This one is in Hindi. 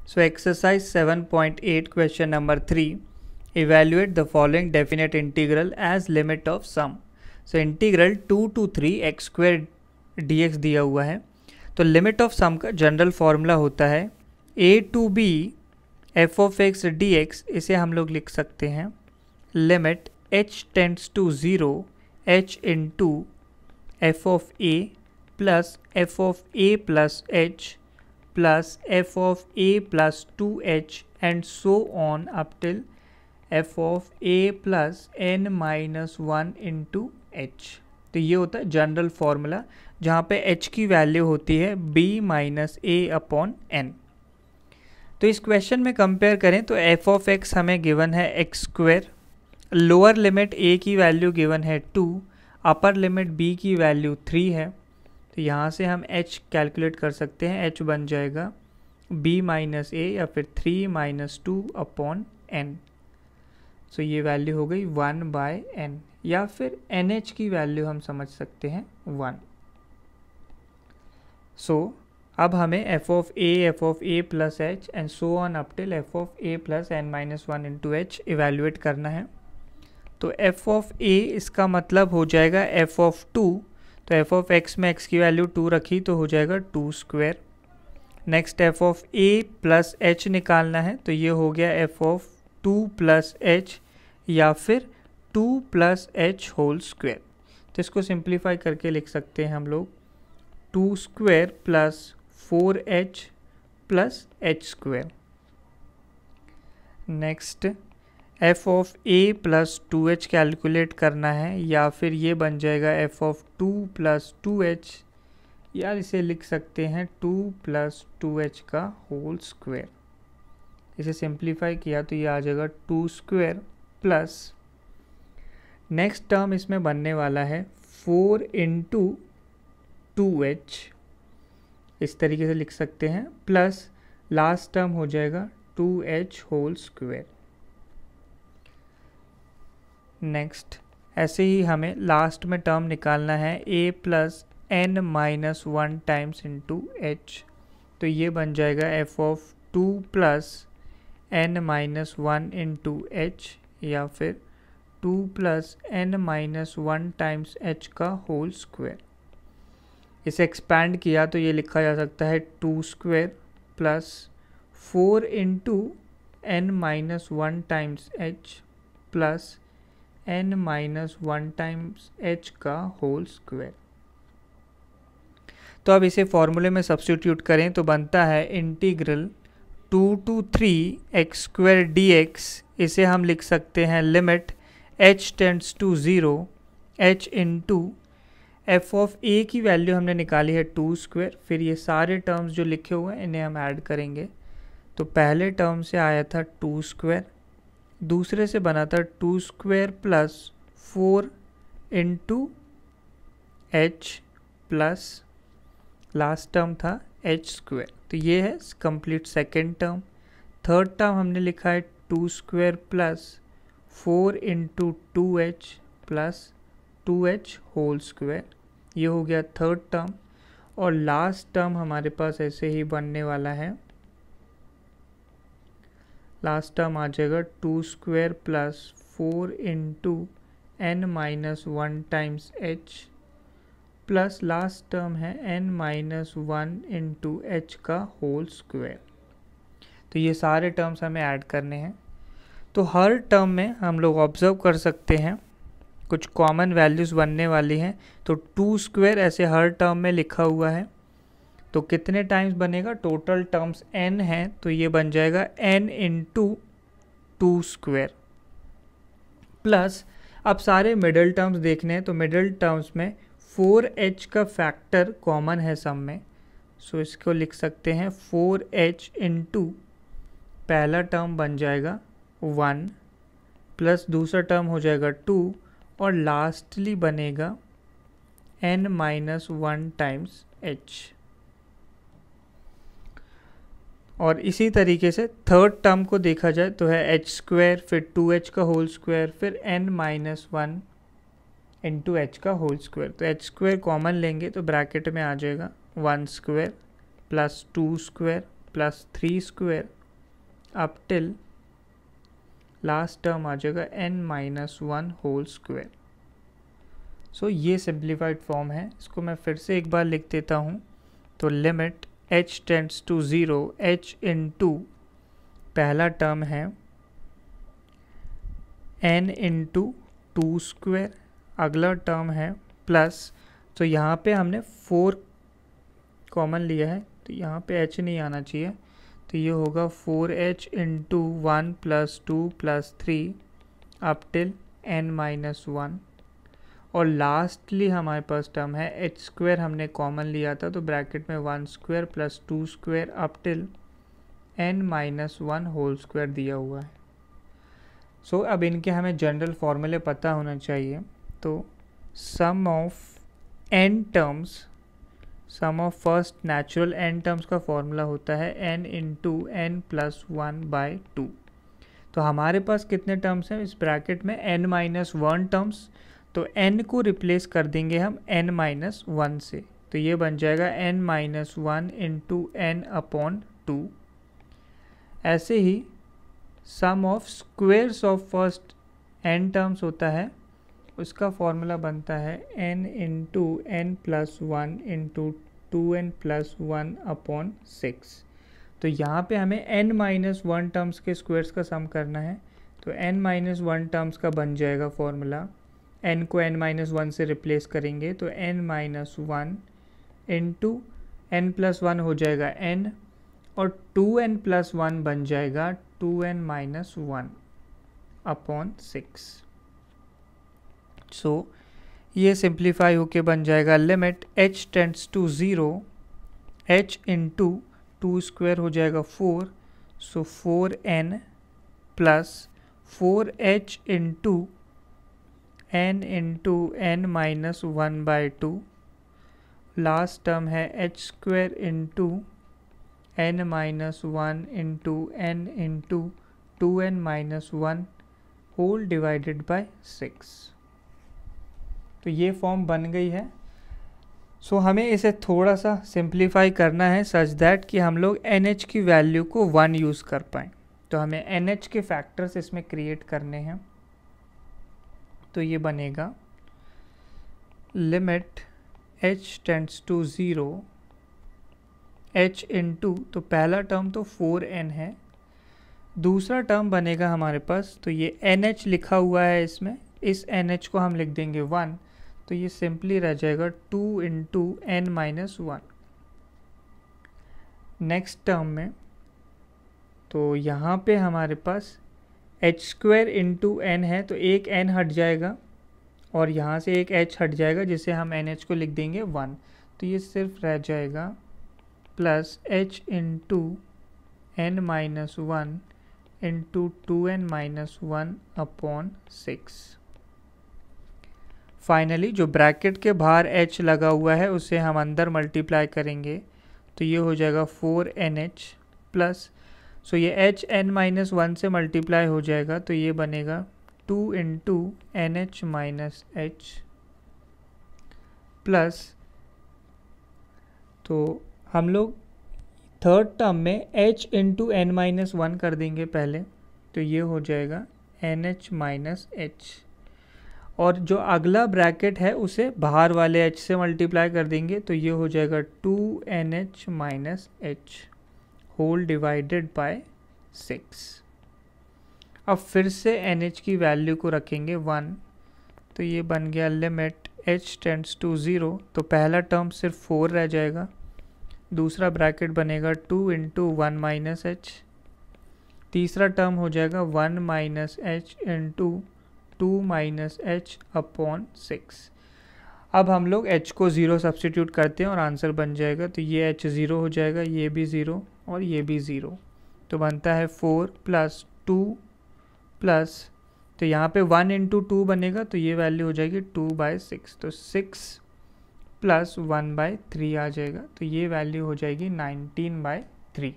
So exercise 7.8 question number 3, evaluate the following definite integral as limit of sum. So integral 2 to 3 x square dx दिया हुआ है, तो लिमिट ऑफ सम का जनरल फॉर्मूला होता है a to b f of x dx. इसे हम लोग लिख सकते हैं limit h tends to 0 h into f of a plus f of a plus h plus f of a plus 2h and so on up till f of a plus n minus 1 into h. तो ये होता है जनरल फॉर्मूला जहाँ पे h की वैल्यू होती है b minus a upon n. तो इस क्वेश्चन में कंपेयर करें तो f ऑफ x हमें गिवन है x square, lower limit a की वैल्यू गिवन है 2, अपर लिमिट b की वैल्यू 3 है. तो यहाँ से हम h कैलकुलेट कर सकते हैं. h बन जाएगा b माइनस a या फिर 3 माइनस 2 अपॉन n. सो ये वैल्यू हो गई 1 बाय n, या फिर nh की वैल्यू हम समझ सकते हैं 1. सो अब हमें f of a plus h and so on up till f of a plus n minus 1 into h evaluate करना है. तो f ऑफ a इसका मतलब हो जाएगा f ऑफ 2. तो f ऑफ x में x की वैल्यू 2 रखी तो हो जाएगा 2 square. Next f of a plus h निकालना है, तो ये हो गया f ऑफ 2 प्लस h या फिर 2 प्लस h होल स्क्वायर. तो इसको सिंप्लीफाई करके लिख सकते हैं हम लोग 2 square plus 4h plus h square. Next f of a plus 2h calculate करना है, या फिर ये बन जाएगा f ऑफ 2 प्लस 2h, या इसे लिख सकते हैं 2 प्लस 2h का होल स्क्वायर. इसे सिंप्लीफाई किया तो ये आ जाएगा 2 स्क्वायर प्लस नेक्स्ट टर्म इसमें बनने वाला है 4 इंटू 2h, इस तरीके से लिख सकते हैं, प्लस लास्ट टर्म हो जाएगा 2h होल स्क्वायर. नेक्स्ट ऐसे ही हमें लास्ट में टर्म निकालना है a plus n minus 1 times into h. तो ये बन जाएगा f of 2 plus n minus 1 into h, या फिर 2 plus n minus 1 times h का होल स्क्वायर. इसे एक्सपैंड किया तो ये लिखा जा सकता है 2 square plus 4 into n minus 1 times h plus n minus 1 times h का होल स्क्वायर. तो अब इसे फॉर्मूले में सब्स्टिट्यूट करें तो बनता है integral 2 to 3 x square dx. इसे हम लिख सकते हैं limit h tends to 0 h into f of a की वैल्यू हमने निकाली है 2 स्क्वायर. फिर ये सारे टर्म्स जो लिखे हुए हैं इन्हें हम ऐड करेंगे. तो पहले टर्म से आया था 2 स्क्वायर, दूसरे से बना था 2 square plus 4 into h plus last term था h स्क्वायर. तो ये है complete second term. Third term हमने लिखा है 2 square plus 4 into 2h plus 2h whole square. ये हो गया थर्ड टर्म. और लास्ट टर्म हमारे पास ऐसे ही बनने वाला है. लास्ट टर्म आ जाएगा 2 square plus 4 into n minus 1 times h plus last term है n माइनस 1 इंटू h का होल स्क्वायर. तो ये सारे टर्म्स हमें ऐड करने हैं. तो हर टर्म में हम लोग ऑब्जर्व कर सकते हैं कुछ कॉमन वैल्यूज़ बनने वाली हैं. तो 2 स्क्वायर ऐसे हर टर्म में लिखा हुआ है. तो कितने टाइम्स बनेगा, टोटल टर्म्स n हैं, तो ये बन जाएगा n इंटू 2 स्क्वायर प्लस अब सारे मिडल टर्म्स देखने हैं. तो मिडल टर्म्स में 4h का फैक्टर कॉमन है सब में. सो इसको लिख सकते हैं 4h इंटू पहला टर्म बन जाएगा 1 प्लस दूसरा टर्म हो जाएगा 2 और लास्टली बनेगा n माइनस 1 टाइम्स h. और इसी तरीके से थर्ड टर्म को देखा जाए तो है h स्क्वायर, फिर 2h का होल स्क्वायर, फिर n माइनस 1 इंटू h का होल स्क्वायर. तो h स्क्वायर कॉमन लेंगे तो ब्रैकेट में आ जाएगा 1 square plus 2 square plus 3 square up till last term आ जाएगा n-1 होल स्क्वायर। सो ये सिंप्लीफाइड फॉर्म है। इसको मैं फिर से एक बार लिख देता हूँ। तो limit h tends to 0 h into पहला टर्म है n इंटू 2 स्क्वायर, अगला टर्म है प्लस, तो यहाँ पे हमने 4 कॉमन लिया है तो यहाँ पे h नहीं आना चाहिए, तो ये होगा 4h into 1 plus 2 plus 3 up till n-1, और लास्टली हमारे पास टर्म है h स्क्वायर, हमने कॉमन लिया था तो ब्रैकेट में 1 square plus 2 square up till n-1 whole square दिया हुआ है। सो अब इनके हमें जनरल फॉर्मूले पता होना चाहिए। तो sum of n terms, sum of first natural n terms का फॉर्मूला होता है n into n plus 1 by 2। तो हमारे पास कितने टर्म्स हैं इस ब्रैकेट में? n-1 terms. तो n को रिप्लेस कर देंगे हम n-1 से, तो ये बन जाएगा n-1 इंटू n अपॉन 2। ऐसे ही sum of squares of first n terms होता है, उसका फॉर्मूला बनता है n into n plus 1 into 2n plus 1 upon 6। तो यहाँ पे हमें n-1 टर्म्स के स्क्वेयर्स का सम करना है। तो n-1 टर्म्स का बन जाएगा फॉर्मूला, n को n-1 से रिप्लेस करेंगे तो n-1 इंटू n प्लस 1 हो जाएगा n, और 2n प्लस 1 बन जाएगा 2n-1 अपॉन 6। सो ये सिंप्लीफाई होके बन जाएगा limit h tends to 0 h into 2 square हो जाएगा 4, so 4n plus 4h into n into n-1 by 2, last term है h स्क्वायर into n-1 into n into 2n-1 whole divided by 6। तो ये फॉर्म बन गई है। सो हमें इसे थोड़ा सा सिंप्लीफाई करना है सच दैट कि हम लोग NH की वैल्यू को 1 यूज़ कर पाएँ। तो हमें NH के फैक्टर्स इसमें क्रिएट करने हैं। तो ये बनेगा limit h tends to 0 h into, तो पहला टर्म तो 4n है, दूसरा टर्म बनेगा हमारे पास, तो ये NH लिखा हुआ है इसमें, इस NH को हम लिख देंगे 1, तो ये सिंपली रह जाएगा 2 इंटू n-1। नेक्स्ट टर्म में तो यहाँ पे हमारे पास h स्क्वायर इंटू n है, तो एक n हट जाएगा और यहाँ से एक h हट जाएगा जिसे हम NH को लिख देंगे 1, तो ये सिर्फ रह जाएगा plus h into n-1 into 2n-1 upon 6। Finally जो ब्रैकेट के बाहर h लगा हुआ है उसे हम अंदर मल्टीप्लाई करेंगे, तो ये हो जाएगा 4nh प्लस, सो ये h n-1 से मल्टीप्लाई हो जाएगा, तो ये बनेगा 2 into nh minus h plus, तो हम लोग थर्ड टर्म में h इंटू n-1 कर देंगे पहले, तो ये हो जाएगा nh माइनस h, और जो अगला ब्रैकेट है उसे बाहर वाले h से मल्टीप्लाई कर देंगे, तो ये हो जाएगा 2nh minus h whole divided by 6। अब फिर से nh की वैल्यू को रखेंगे 1, तो ये बन गया लिमिट h टेंड्स टू 0, तो पहला टर्म सिर्फ 4 रह जाएगा, दूसरा ब्रैकेट बनेगा 2 इंटू 1 माइनस h, तीसरा टर्म हो जाएगा 1 minus h into 2 minus h upon 6। अब हम लोग h को 0 सब्स्टिट्यूट करते हैं और आंसर बन जाएगा, तो ये h 0 हो जाएगा, ये भी 0 और ये भी 0, तो बनता है 4 प्लस 2 प्लस, तो यहाँ पे 1 इंटू 2 बनेगा, तो ये वैल्यू हो जाएगी 2/6, तो 6 प्लस 1/3 आ जाएगा, तो ये वैल्यू हो जाएगी 19/3।